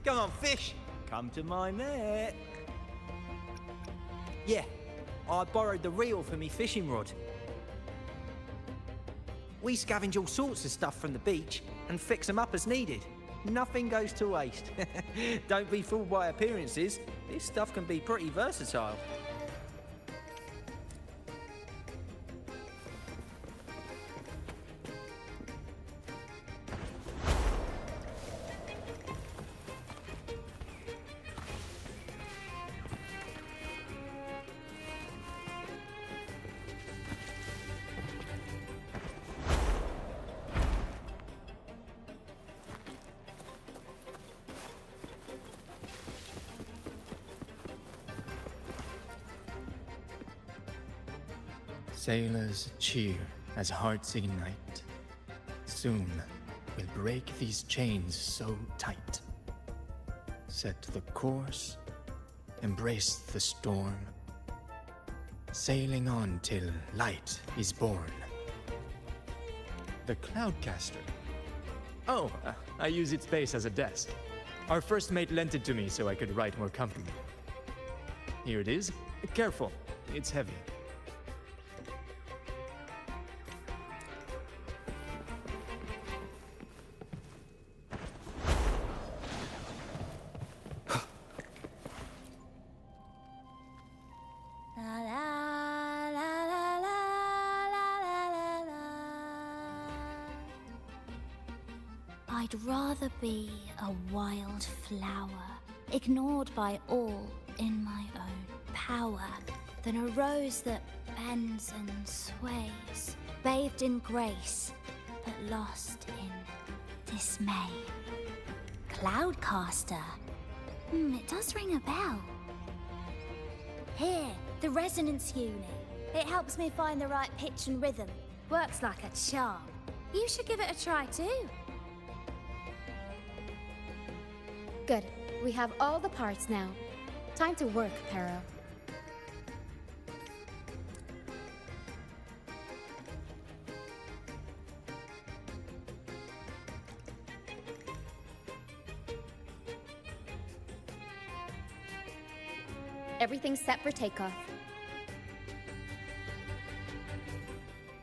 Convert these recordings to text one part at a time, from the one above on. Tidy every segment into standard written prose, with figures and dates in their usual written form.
Come on, fish! Come to my net! Yeah, I borrowed the reel for me fishing rod. We scavenge all sorts of stuff from the beach and fix them up as needed. Nothing goes to waste. Don't be fooled by appearances. This stuff can be pretty versatile. Sailors cheer as hearts ignite. Soon we'll break these chains so tight. Set the course, embrace the storm, sailing on till light is born. The Cloudcaster. Oh, I use its base as a desk. Our first mate lent it to me so I could write more comfortably. Here it is. Careful, it's heavy. I'd rather be a wild flower, ignored by all in my own power, than a rose that bends and sways, bathed in grace, but lost in dismay. Cloudcaster. It does ring a bell. Here, the resonance unit. It helps me find the right pitch and rhythm. Works like a charm. You should give it a try too. Good. We have all the parts now. Time to work, Pero. Everything's set for takeoff.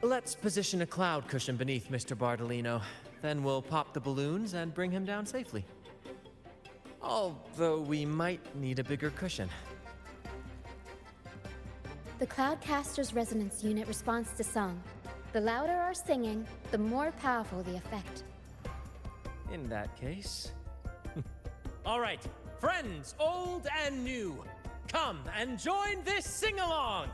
Let's position a cloud cushion beneath Mr. Bardolino. Then we'll pop the balloons and bring him down safely. Although we might need a bigger cushion. The Cloudcaster's resonance unit responds to song. The louder our singing, the more powerful the effect. In that case... All right, friends, old and new, come and join this sing-along!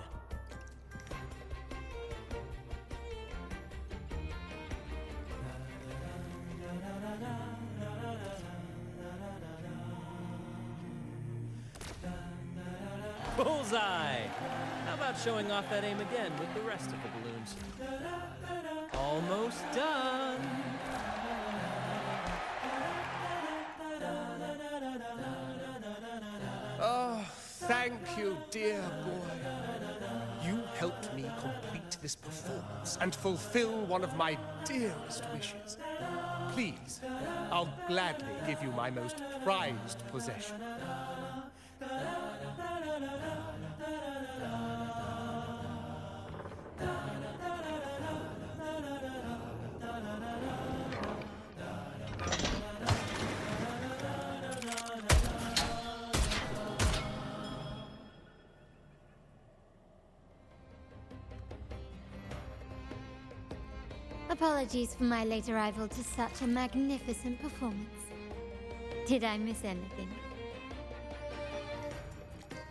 Bullseye! How about showing off that aim again with the rest of the balloons? Almost done! Oh, thank you, dear boy. You helped me complete this performance and fulfill one of my dearest wishes. Please, I'll gladly give you my most prized possession. Apologies for my late arrival to such a magnificent performance. Did I miss anything?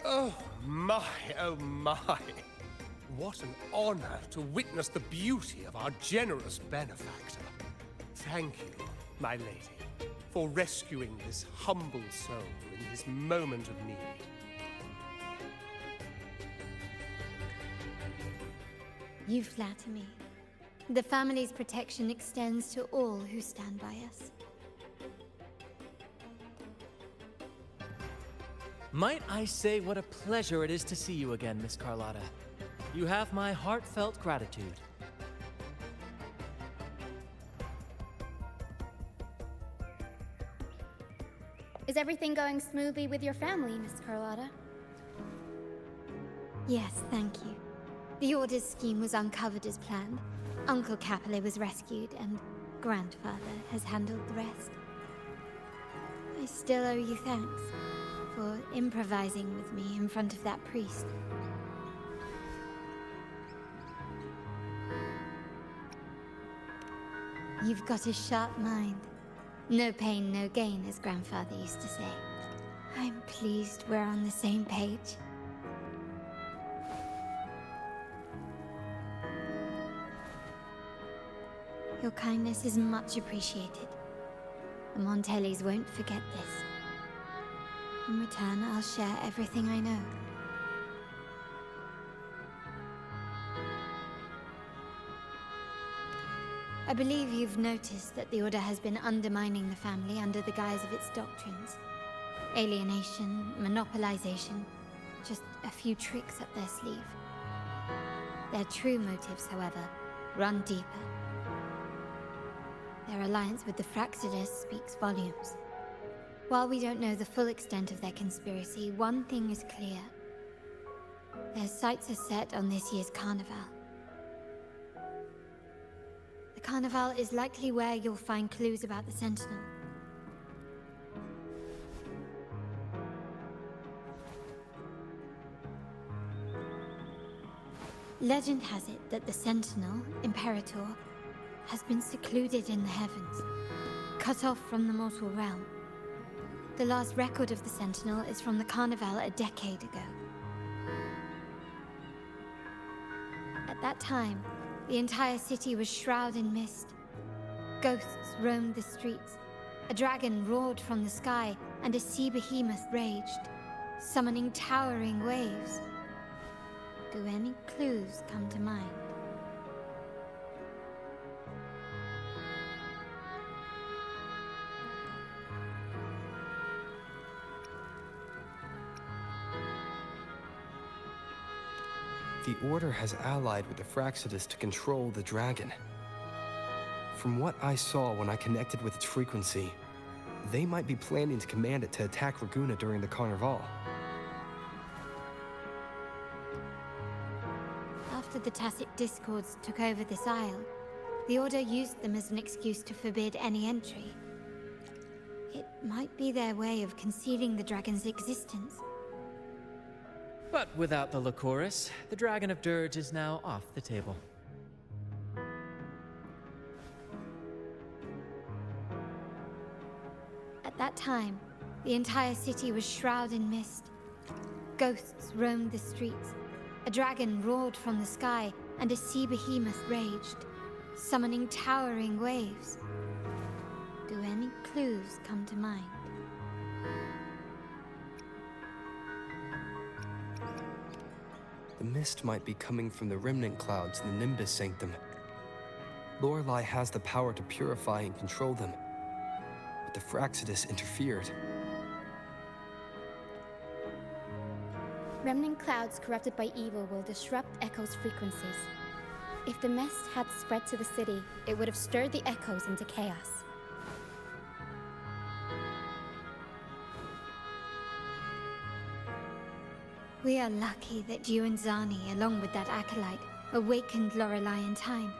Oh my, oh my. What an honor to witness the beauty of our generous benefactor. Thank you, my lady, for rescuing this humble soul in his moment of need. You flatter me. The family's protection extends to all who stand by us. Might I say what a pleasure it is to see you again, Miss Carlotta. You have my heartfelt gratitude. Is everything going smoothly with your family, Miss Carlotta? Yes, thank you. The Order's scheme was uncovered as planned. Uncle Capulet was rescued, and Grandfather has handled the rest. I still owe you thanks for improvising with me in front of that priest. You've got a sharp mind. No pain, no gain, as Grandfather used to say. I'm pleased we're on the same page. Your kindness is much appreciated. The Montellis won't forget this. In return, I'll share everything I know. I believe you've noticed that the Order has been undermining the family under the guise of its doctrines. Alienation, monopolization, just a few tricks up their sleeve. Their true motives, however, run deeper. Their alliance with the Fraxidus speaks volumes. While we don't know the full extent of their conspiracy, one thing is clear. Their sights are set on this year's carnival. The carnival is likely where you'll find clues about the Sentinel. Legend has it that the Sentinel, Imperator, has been secluded in the heavens, cut off from the mortal realm. The last record of the Sentinel is from the Carnival a decade ago. At that time, the entire city was shrouded in mist. Ghosts roamed the streets. A dragon roared from the sky, and a sea behemoth raged, summoning towering waves. Do any clues come to mind? The Order has allied with the Fraxidus to control the dragon. From what I saw when I connected with its frequency, they might be planning to command it to attack Raguna during the Carnival. After the Tacit Discords took over this isle, the Order used them as an excuse to forbid any entry. It might be their way of concealing the dragon's existence. But without the Lycoris, the Dragon of Dirge is now off the table. At that time, the entire city was shrouded in mist. Ghosts roamed the streets. A dragon roared from the sky, and a sea behemoth raged, summoning towering waves. Do any clues come to mind? The mist might be coming from the remnant clouds in the Nimbus Sanctum. Lorelei has the power to purify and control them, but the Fraxidus interfered. Remnant clouds corrupted by evil will disrupt Echo's frequencies. If the mist had spread to the city, it would have stirred the Echoes into chaos. We are lucky that you and Zani, along with that acolyte, awakened Lorelei in time.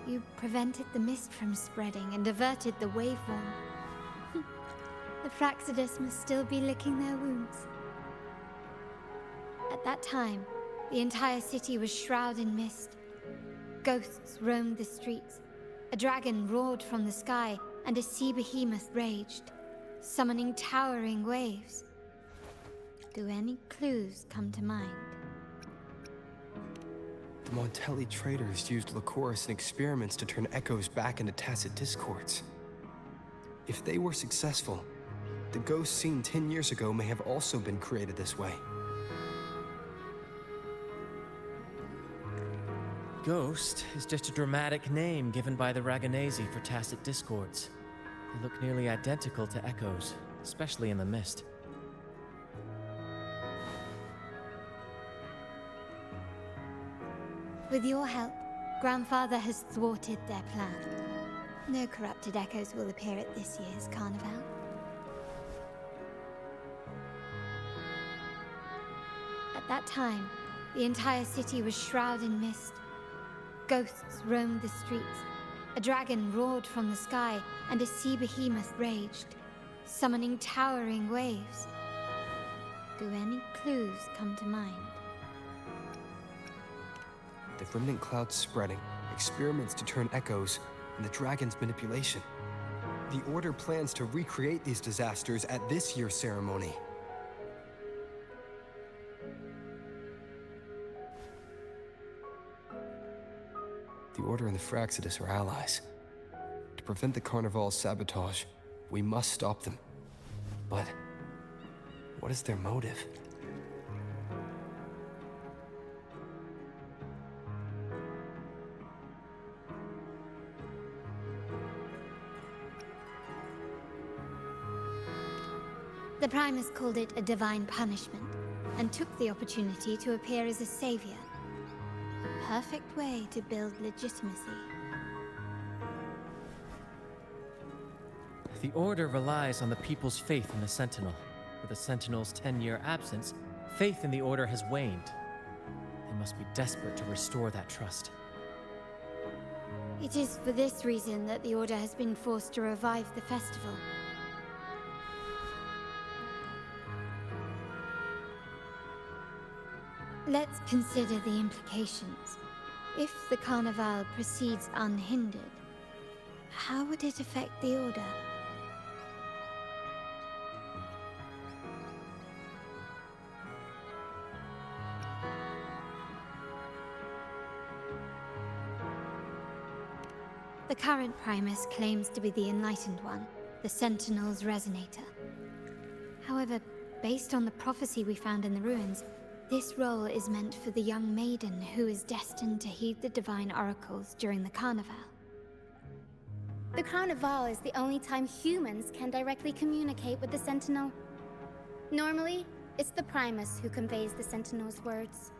You prevented the mist from spreading and averted the waveform. The Fraxidus must still be licking their wounds. At that time, the entire city was shrouded in mist. Ghosts roamed the streets. A dragon roared from the sky, and a sea behemoth raged, summoning towering waves. Do any clues come to mind? The Montelli traders used Lycoris in experiments to turn Echoes back into Tacit Discords. If they were successful, the ghosts seen 10 years ago may have also been created this way. Ghost is just a dramatic name given by the Raganesi for Tacit Discords. They look nearly identical to Echoes, especially in the mist. With your help, Grandfather has thwarted their plan. No corrupted echoes will appear at this year's carnival. At that time, the entire city was shrouded in mist. Ghosts roamed the streets. A dragon roared from the sky, and a sea behemoth raged, summoning towering waves. Do any clues come to mind? The remnant cloud spreading, experiments to turn echoes, and the dragon's manipulation. The Order plans to recreate these disasters at this year's ceremony. The Order and the Fraxidus are allies. To prevent the Carnival's sabotage, we must stop them. But what is their motive? The Primus called it a divine punishment, and took the opportunity to appear as a savior. A perfect way to build legitimacy. The Order relies on the people's faith in the Sentinel. With the Sentinel's 10-year absence, faith in the Order has waned. They must be desperate to restore that trust. It is for this reason that the Order has been forced to revive the festival. Let's consider the implications. If the Carnival proceeds unhindered, how would it affect the Order? The current Primus claims to be the Enlightened One, the Sentinel's Resonator. However, based on the prophecy we found in the ruins, this role is meant for the young maiden who is destined to heed the divine oracles during the Carnival. The Carnival is the only time humans can directly communicate with the Sentinel. Normally, it's the Primus who conveys the Sentinel's words.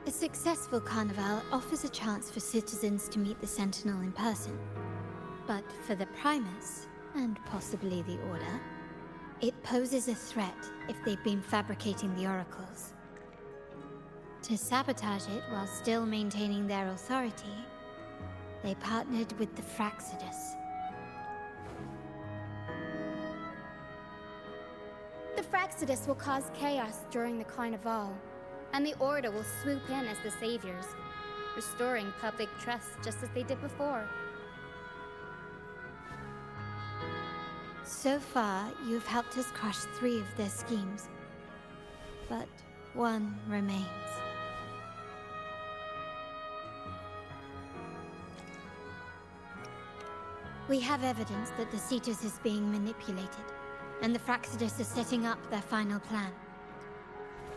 A successful Carnival offers a chance for citizens to meet the Sentinel in person. But for the Primus, and possibly the Order, it poses a threat if they've been fabricating the oracles. To sabotage it while still maintaining their authority, they partnered with the Fraxidus. The Fraxidus will cause chaos during the Carnival, and the Order will swoop in as the saviors, restoring public trust just as they did before. So far, you've helped us crush 3 of their schemes. But one remains. We have evidence that the Cetus is being manipulated, and the Fraxidus are setting up their final plan.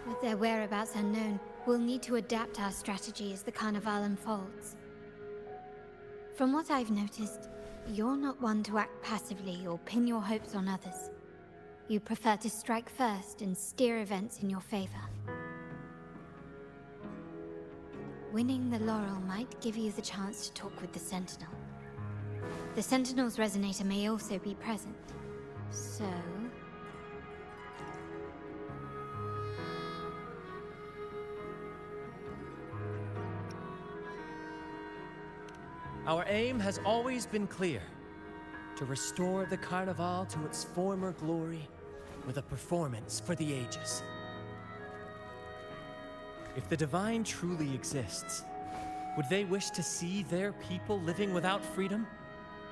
With their whereabouts unknown, we'll need to adapt our strategy as the Carnival unfolds. From what I've noticed, you're not one to act passively or pin your hopes on others. You prefer to strike first and steer events in your favor. Winning the laurel might give you the chance to talk with the Sentinel. The Sentinel's Resonator may also be present, so... Our aim has always been clear: to restore the Carnival to its former glory with a performance for the ages. If the Divine truly exists, would they wish to see their people living without freedom?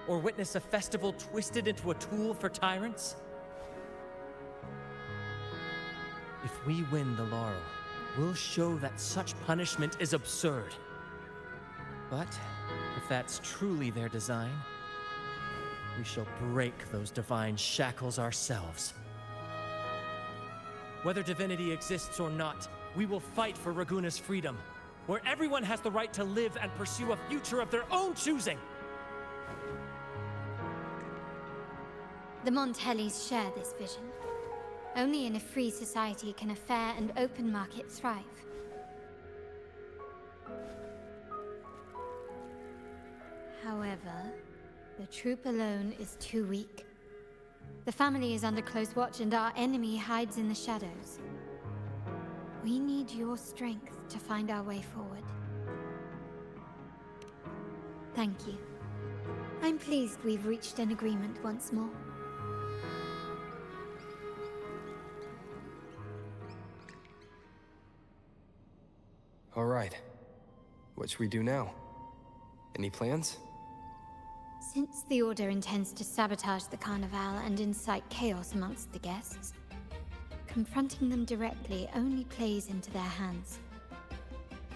Or witness a festival twisted into a tool for tyrants? If we win the laurel, we'll show that such punishment is absurd. But if that's truly their design, we shall break those divine shackles ourselves. Whether divinity exists or not, we will fight for Raguna's freedom, where everyone has the right to live and pursue a future of their own choosing. The Montellis share this vision. Only in a free society can a fair and open market thrive. However, the troop alone is too weak. The family is under close watch and our enemy hides in the shadows. We need your strength to find our way forward. Thank you. I'm pleased we've reached an agreement once more. All right. What should we do now? Any plans? Since the Order intends to sabotage the Carnival and incite chaos amongst the guests, confronting them directly only plays into their hands.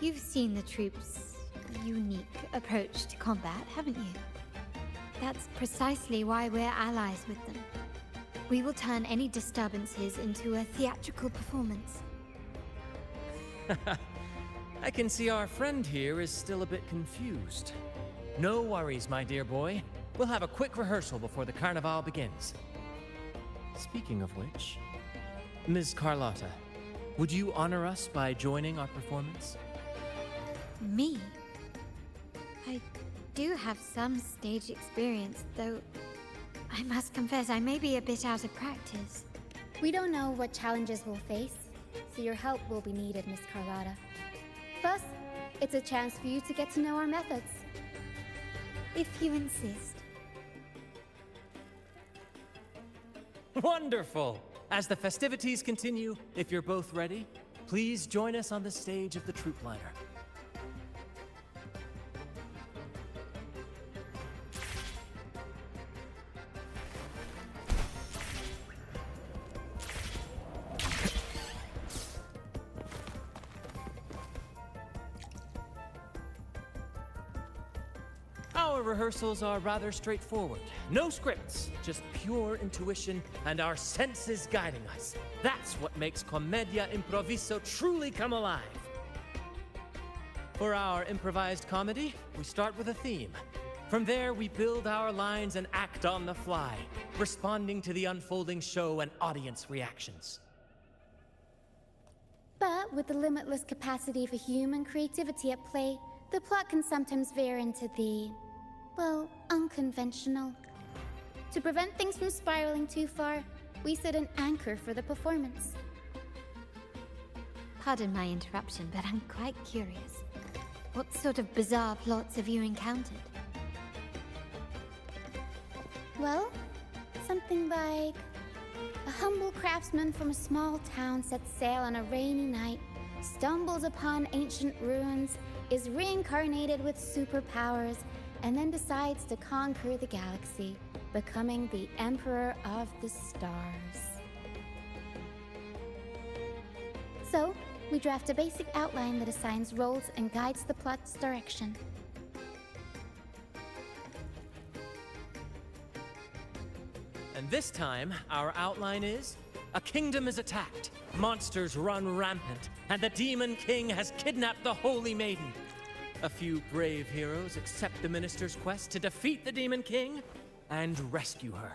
You've seen the troops' unique approach to combat, haven't you? That's precisely why we're allies with them. We will turn any disturbances into a theatrical performance. I can see our friend here is still a bit confused. No worries, my dear boy. We'll have a quick rehearsal before the Carnival begins. Speaking of which, Ms. Carlotta, would you honor us by joining our performance? Me? I do have some stage experience, though I must confess I may be a bit out of practice. We don't know what challenges we'll face, so your help will be needed, Miss Carlotta. Plus, it's a chance for you to get to know our methods. If you insist. Wonderful! As the festivities continue, if you're both ready, please join us on the stage of the troop liner. Our rehearsals are rather straightforward. No scripts, just pure intuition and our senses guiding us. That's what makes Commedia Improviso truly come alive. For our improvised comedy, we start with a theme. From there, we build our lines and act on the fly, responding to the unfolding show and audience reactions. But with the limitless capacity for human creativity at play, the plot can sometimes veer into the, well, unconventional. To prevent things from spiraling too far, we set an anchor for the performance. Pardon my interruption, but I'm quite curious. What sort of bizarre plots have you encountered? Well, something like a humble craftsman from a small town sets sail on a rainy night, stumbles upon ancient ruins, is reincarnated with superpowers, and then decides to conquer the galaxy, becoming the Emperor of the Stars. So, we draft a basic outline that assigns roles and guides the plot's direction. And this time, our outline is: a kingdom is attacked, monsters run rampant, and the Demon King has kidnapped the Holy Maiden. A few brave heroes accept the Minister's quest to defeat the Demon King and rescue her.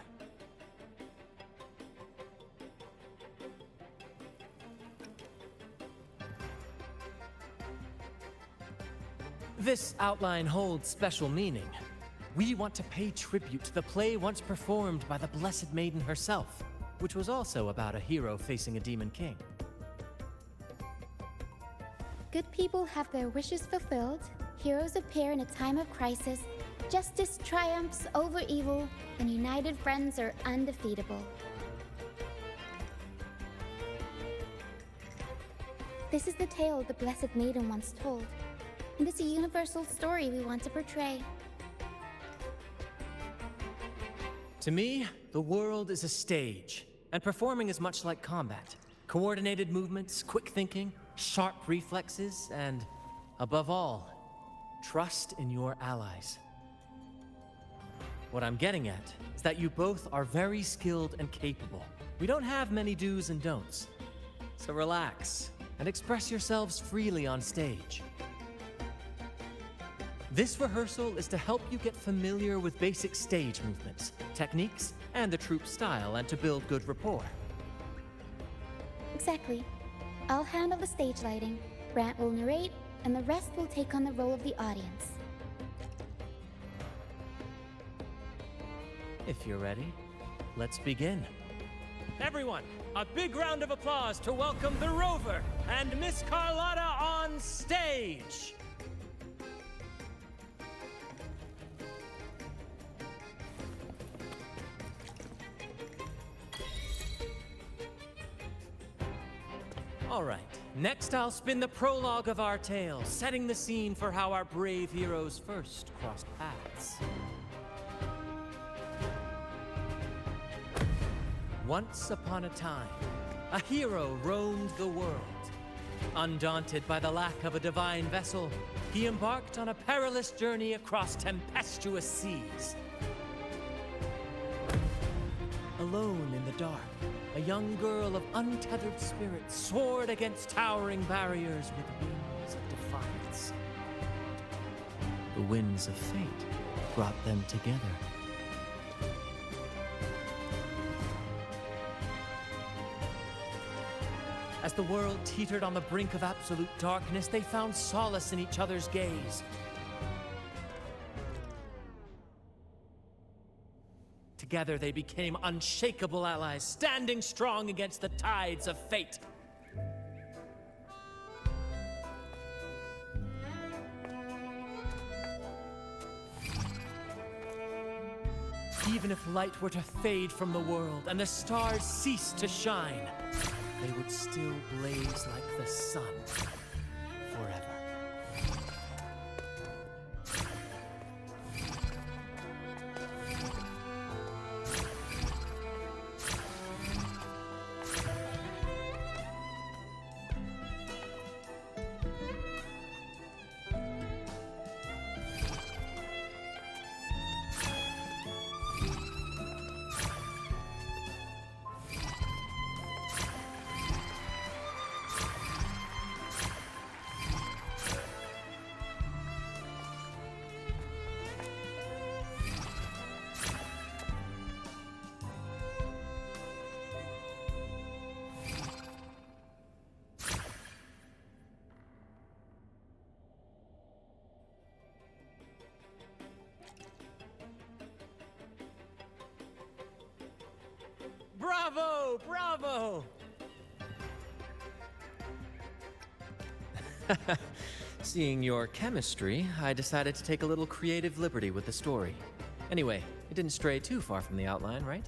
This outline holds special meaning. We want to pay tribute to the play once performed by the Blessed Maiden herself, which was also about a hero facing a Demon King. Good people have their wishes fulfilled, heroes appear in a time of crisis, justice triumphs over evil, and united friends are undefeatable. This is the tale the Blessed Maiden once told, and it's a universal story we want to portray. To me, the world is a stage, and performing is much like combat. Coordinated movements, quick thinking, sharp reflexes, and, above all, trust in your allies. What I'm getting at is that you both are very skilled and capable. We don't have many do's and don'ts. So relax and express yourselves freely on stage. This rehearsal is to help you get familiar with basic stage movements, techniques, and the troupe style, and to build good rapport. Exactly. I'll handle the stage lighting, Brant will narrate, and the rest will take on the role of the audience. If you're ready, let's begin. Everyone, a big round of applause to welcome the Rover and Miss Carlotta on stage! All right, next I'll spin the prologue of our tale, setting the scene for how our brave heroes first crossed paths. Once upon a time, a hero roamed the world. Undaunted by the lack of a divine vessel, he embarked on a perilous journey across tempestuous seas. Alone in the dark, a young girl of untethered spirit soared against towering barriers with wings of defiance. The winds of fate brought them together. As the world teetered on the brink of absolute darkness, they found solace in each other's gaze. Together they became unshakable allies, standing strong against the tides of fate. Even if light were to fade from the world and the stars cease to shine, they would still blaze like the sun forever. Bravo! Bravo! Seeing your chemistry, I decided to take a little creative liberty with the story. Anyway, it didn't stray too far from the outline, right?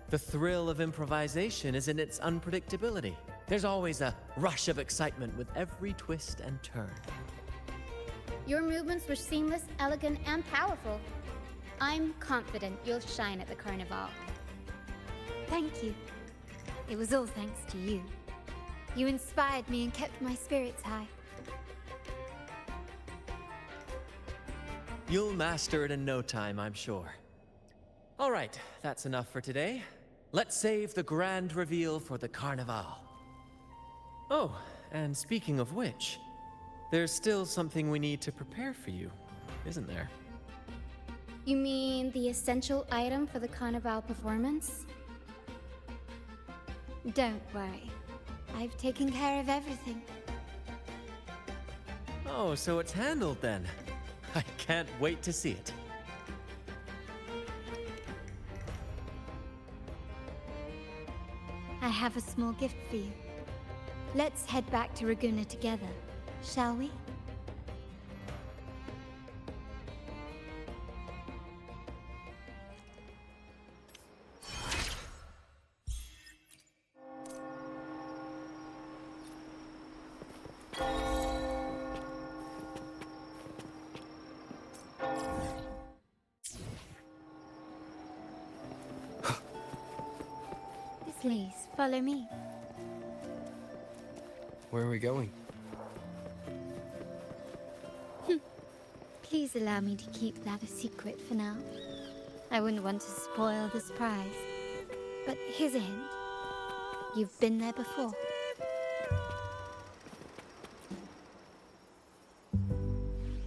The thrill of improvisation is in its unpredictability. There's always a rush of excitement with every twist and turn. Your movements were seamless, elegant, and powerful. I'm confident you'll shine at the Carnival. Thank you. It was all thanks to you. You inspired me and kept my spirits high. You'll master it in no time, I'm sure. All right, that's enough for today. Let's save the grand reveal for the Carnival. Oh, and speaking of which, there's still something we need to prepare for you, isn't there? You mean the essential item for the Carnival performance? Don't worry. I've taken care of everything. Oh, so it's handled then. I can't wait to see it. I have a small gift for you. Let's head back to Raguna together, shall we? Please, follow me. Where are we going? Please allow me to keep that a secret for now. I wouldn't want to spoil the surprise. But here's a hint. You've been there before.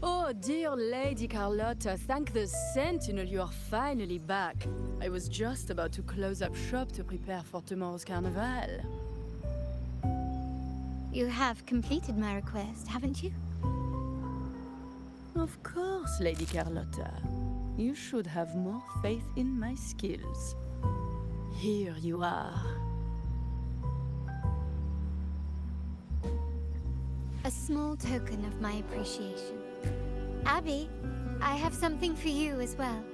Oh, dear Lady Carlotta, thank the Sentinel you are finally back. I was just about to close up shop to prepare for tomorrow's carnival. You have completed my request, haven't you? Of course, Lady Carlotta. You should have more faith in my skills. Here you are. A small token of my appreciation. Abby, I have something for you as well.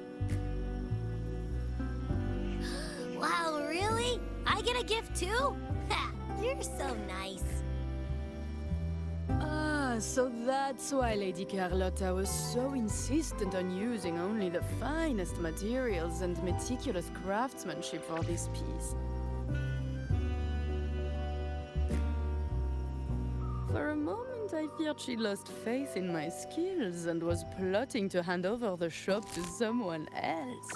Wow, really? I get a gift too? Ha! You're so nice. Ah, so that's why Lady Carlotta was so insistent on using only the finest materials and meticulous craftsmanship for this piece. For a moment, I feared she lost faith in my skills and was plotting to hand over the shop to someone else.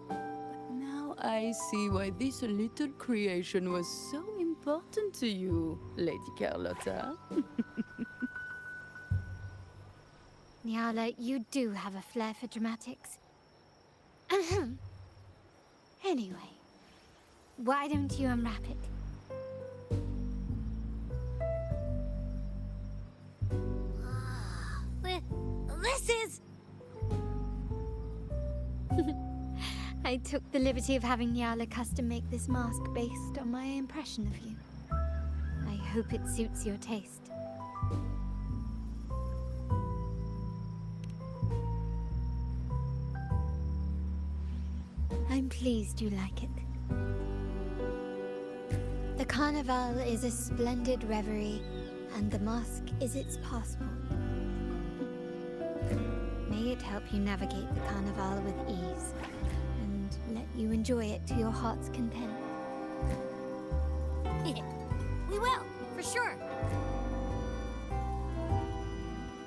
But now I see why this little creation was so important to you, Lady Carlotta. Nyala, you do have a flair for dramatics. Ahem. Anyway, why don't you unwrap it? This is... I took the liberty of having Nyala custom make this mask based on my impression of you. I hope it suits your taste. I'm pleased you like it. The Carnival is a splendid reverie, and the mask is its passport. May it help you navigate the Carnival with ease, and let you enjoy it to your heart's content. We will, for sure.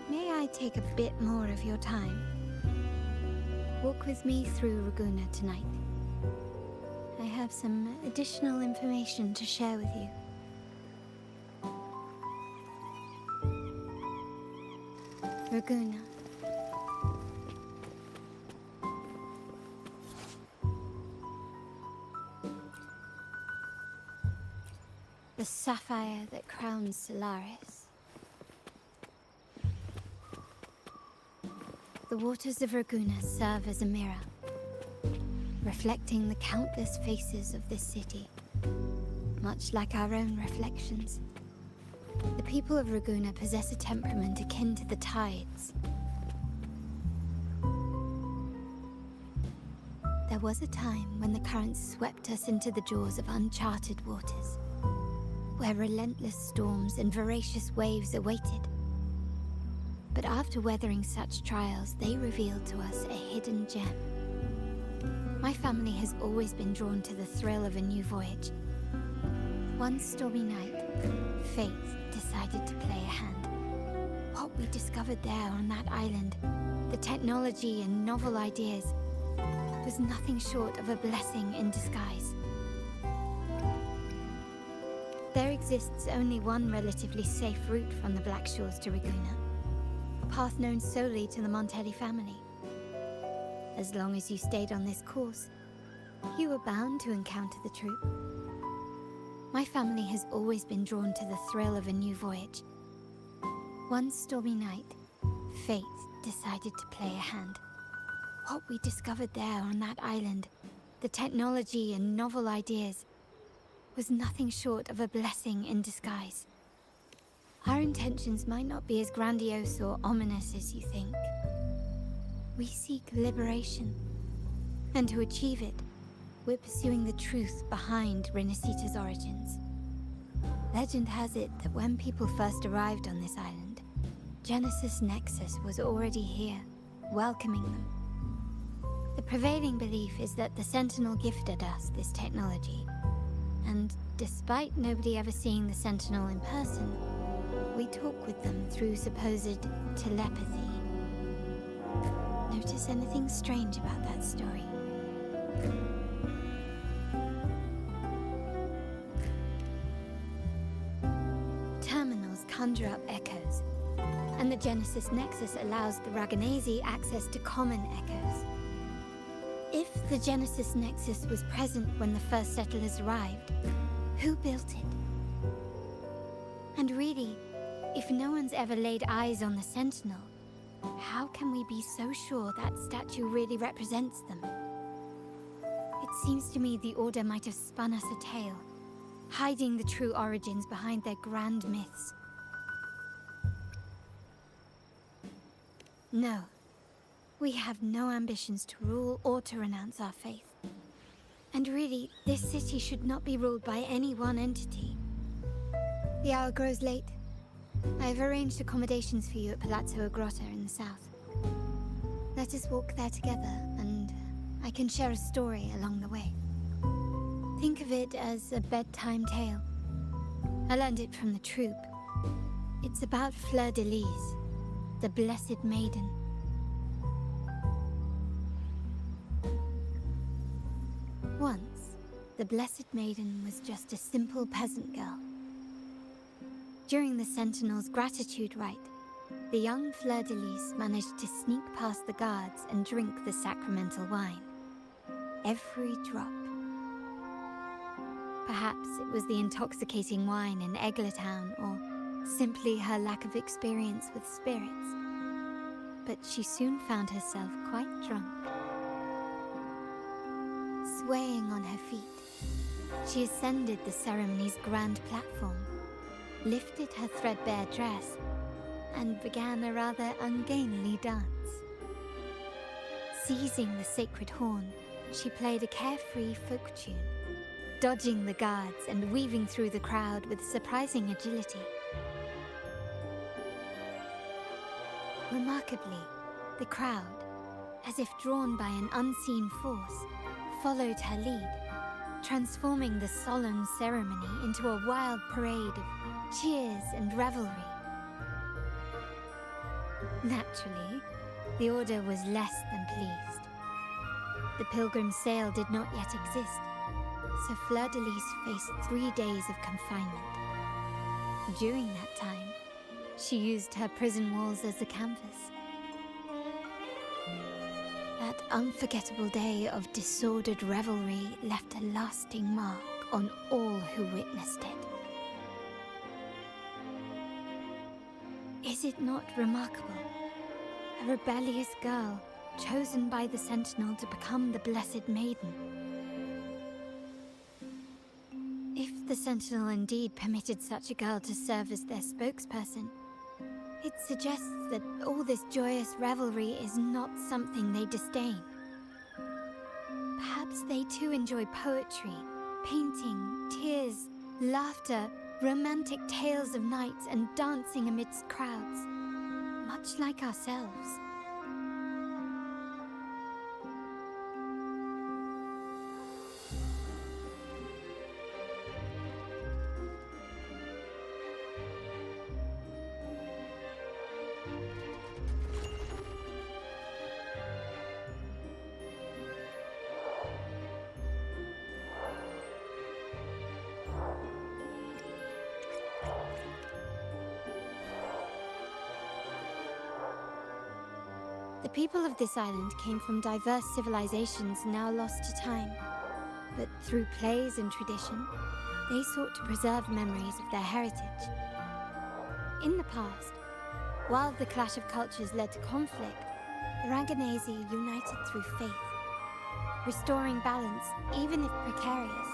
May I take a bit more of your time? Walk with me through Raguna tonight. I have some additional information to share with you. Raguna. The sapphire that crowns Solaris. The waters of Raguna serve as a mirror, reflecting the countless faces of this city, much like our own reflections. The people of Raguna possess a temperament akin to the tides. There was a time when the currents swept us into the jaws of uncharted waters, where relentless storms and voracious waves awaited. But after weathering such trials, they revealed to us a hidden gem. My family has always been drawn to the thrill of a new voyage. One stormy night, fate decided to play a hand. What we discovered there on that island, the technology and novel ideas, was nothing short of a blessing in disguise. There exists only one relatively safe route from the Black Shores to Raguna, a path known solely to the Montelli family. As long as you stayed on this course, you were bound to encounter the troop. My family has always been drawn to the thrill of a new voyage. One stormy night, fate decided to play a hand. What we discovered there on that island, the technology and novel ideas, was nothing short of a blessing in disguise. Our intentions might not be as grandiose or ominous as you think. We seek liberation, and to achieve it, we're pursuing the truth behind Renacita's origins. Legend has it that when people first arrived on this island, Genesis Nexus was already here, welcoming them. The prevailing belief is that the Sentinel gifted us this technology, and despite nobody ever seeing the Sentinel in person, we talk with them through supposed telepathy. Notice anything strange about that story? Terminals conjure up echoes, and the Genesis Nexus allows the Raganese access to common echoes. If the Genesis Nexus was present when the first settlers arrived, who built it? And really, if no one's ever laid eyes on the Sentinel, how can we be so sure that statue really represents them? It seems to me the Order might have spun us a tale, hiding the true origins behind their grand myths. No, we have no ambitions to rule or to renounce our faith. And really, this city should not be ruled by any one entity. The hour grows late. I have arranged accommodations for you at Palazzo Agrotta in the south. Let us walk there together, and I can share a story along the way. Think of it as a bedtime tale. I learned it from the troupe. It's about Fleur-de-Lys, the Blessed Maiden. Once, the Blessed Maiden was just a simple peasant girl. During the Sentinel's gratitude rite, the young Fleur-de-Lys managed to sneak past the guards and drink the sacramental wine. Every drop. Perhaps it was the intoxicating wine in Eggletown, or simply her lack of experience with spirits. But she soon found herself quite drunk. Swaying on her feet, she ascended the ceremony's grand platform, lifted her threadbare dress, and began a rather ungainly dance. Seizing the sacred horn, she played a carefree folk tune, dodging the guards and weaving through the crowd with surprising agility. Remarkably, the crowd, as if drawn by an unseen force, followed her lead, transforming the solemn ceremony into a wild parade of cheers and revelry. Naturally, the Order was less than pleased. The pilgrim sale did not yet exist, so Fleur-de-Lys faced 3 days of confinement. During that time, she used her prison walls as a canvas. That unforgettable day of disordered revelry left a lasting mark on all who witnessed it. Is it not remarkable? A rebellious girl chosen by the Sentinel to become the Blessed Maiden. If the Sentinel indeed permitted such a girl to serve as their spokesperson, it suggests that all this joyous revelry is not something they disdain. Perhaps they too enjoy poetry, painting, tears, laughter, romantic tales of nights, and dancing amidst crowds, much like ourselves. The people of this island came from diverse civilizations now lost to time. But through plays and tradition, they sought to preserve memories of their heritage. In the past, while the clash of cultures led to conflict, the Ranganese united through faith, restoring balance even if precarious.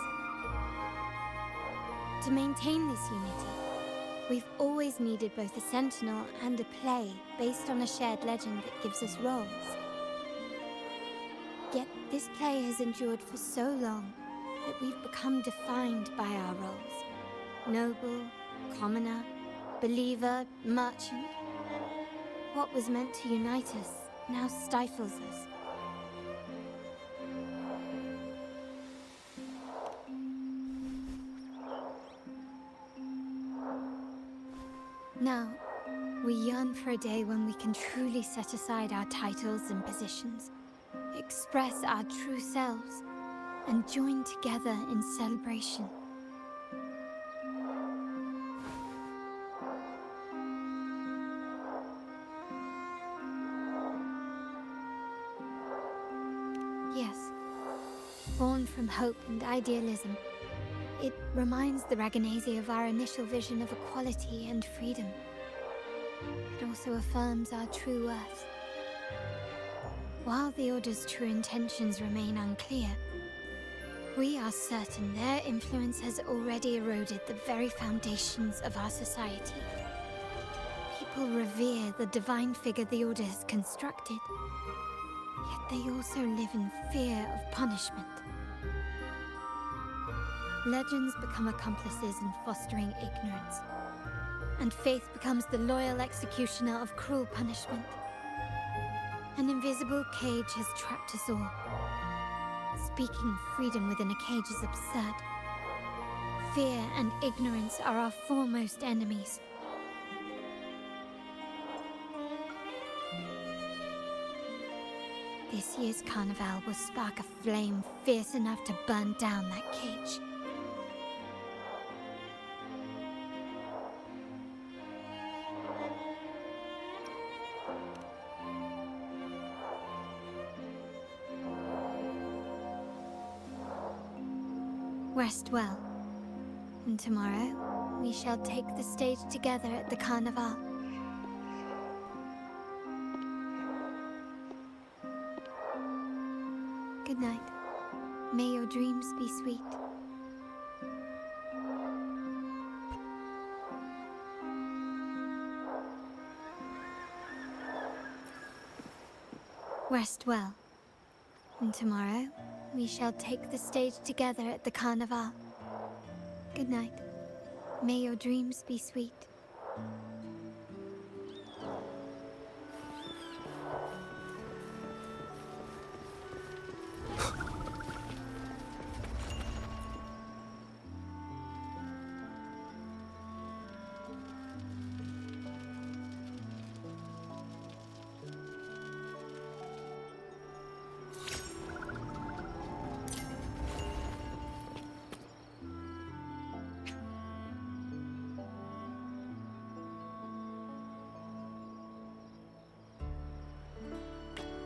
To maintain this unity, we've always needed both a sentinel and a play based on a shared legend that gives us roles. Yet this play has endured for so long that we've become defined by our roles. Noble, commoner, believer, merchant. What was meant to unite us now stifles us. Now, we yearn for a day when we can truly set aside our titles and positions, express our true selves, and join together in celebration. Yes, born from hope and idealism, It reminds the Raganese of our initial vision of equality and freedom. It also affirms our true worth. While the Order's true intentions remain unclear, we are certain their influence has already eroded the very foundations of our society. People revere the divine figure the Order has constructed, yet they also live in fear of punishment. Legends become accomplices in fostering ignorance, and faith becomes the loyal executioner of cruel punishment. An invisible cage has trapped us all. Speaking freedom within a cage is absurd. Fear and ignorance are our foremost enemies. This year's carnival will spark a flame fierce enough to burn down that cage. Rest well, and tomorrow we shall take the stage together at the carnival. Good night. May your dreams be sweet. Rest well, and tomorrow we shall take the stage together at the carnival. Good night. May your dreams be sweet.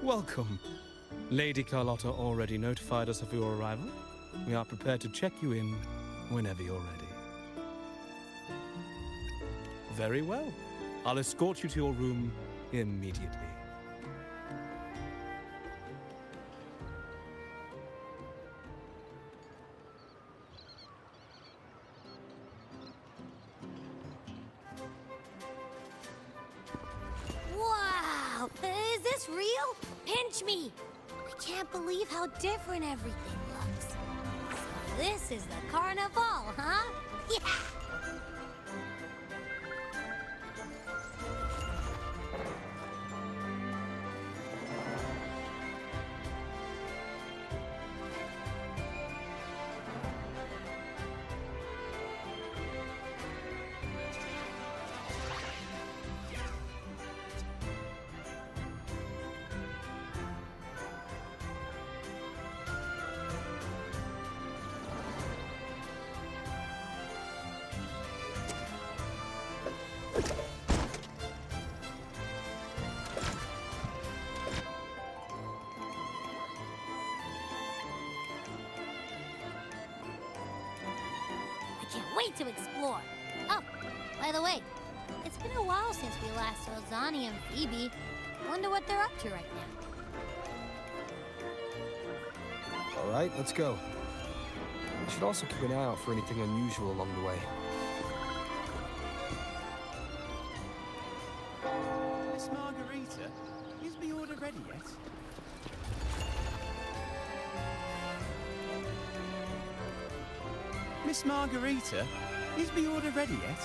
Welcome. Lady Carlotta already notified us of your arrival. We are prepared to check you in whenever you're ready. Very well. I'll escort you to your room immediately. Wow! Is this real? Pinch me! I can't believe how different everything looks. So this is the carnival, huh? Yeah! I can't wait to explore. Oh, by the way, it's been a while since we last saw Zani and Phoebe. Wonder what they're up to right now. All right, let's go. We should also keep an eye out for anything unusual along the way. Miss Margarita, is the order ready yet? Miss Margarita, is the order ready yet?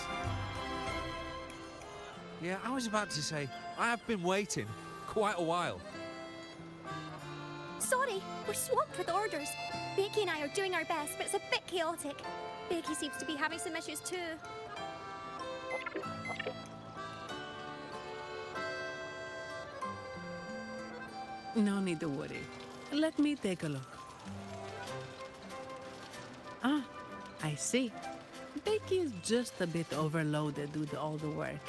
Yeah, I was about to say, I have been waiting quite a while. Sorry, we're swamped with orders. Becky and I are doing our best, but it's a bit chaotic. Becky seems to be having some issues too. No need to worry. Let me take a look. Ah, I see. Becky is just a bit overloaded with all the work.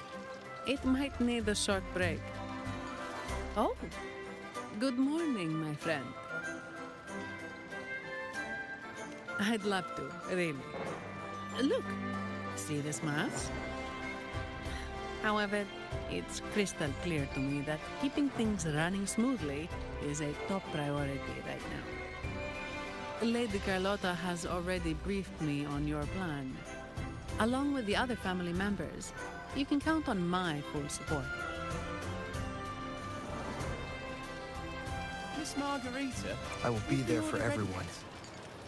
It might need a short break. Oh, good morning, my friend. I'd love to, really. Look, see this mask? However, it's crystal clear to me that keeping things running smoothly is a top priority right now. Lady Carlotta has already briefed me on your plan. Along with the other family members, you can count on my full support. Miss Margarita? I will be there for everyone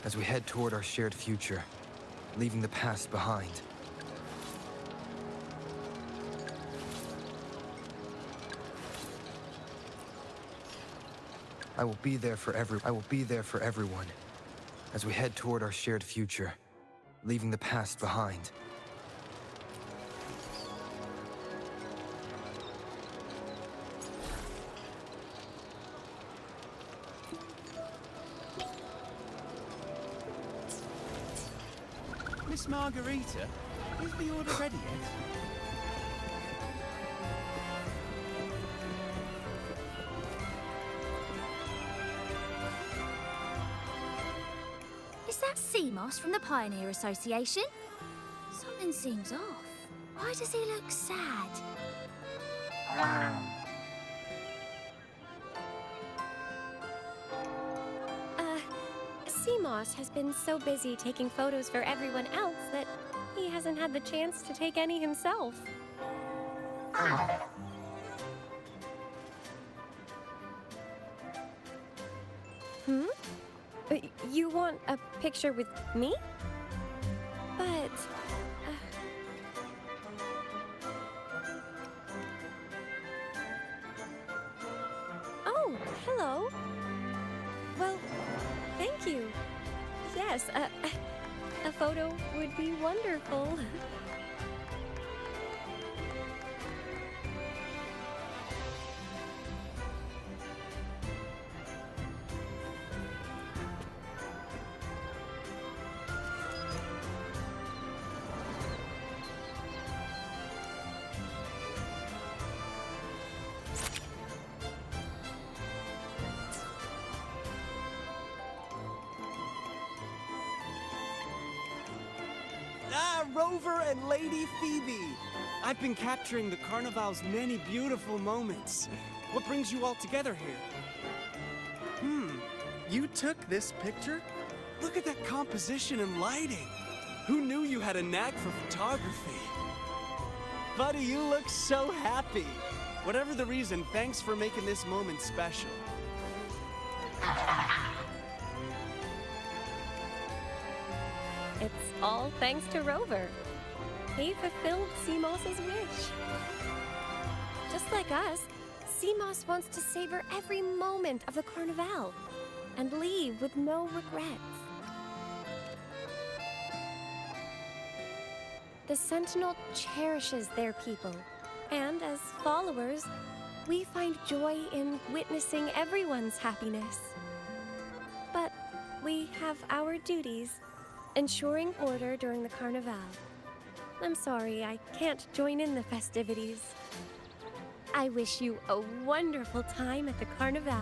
as we head toward our shared future, leaving the past behind. I will be there for everyone as we head toward our shared future, leaving the past behind. Miss Margarita? Is the order ready yet? Is that sea moss from the Pioneer Association? Something seems off. Why does he look sad? Seamoss has been so busy taking photos for everyone else that he hasn't had the chance to take any himself. Hmm? You want a picture with me? But... Oh, hello. Well, thank you. Yes, a photo would be wonderful. Rover and Lady Phoebe! I've been capturing the Carnival's many beautiful moments. What brings you all together here? You took this picture? Look at that composition and lighting! Who knew you had a knack for photography? Buddy, you look so happy! Whatever the reason, thanks for making this moment special. It's all thanks to Rover. He fulfilled Seamoss's wish. Just like us, Seamoss wants to savor every moment of the Carnival and leave with no regrets. The Sentinel cherishes their people, and as followers, we find joy in witnessing everyone's happiness. But we have our duties, ensuring order during the Carnival. I'm sorry I can't join in the festivities. I wish you a wonderful time at the Carnival.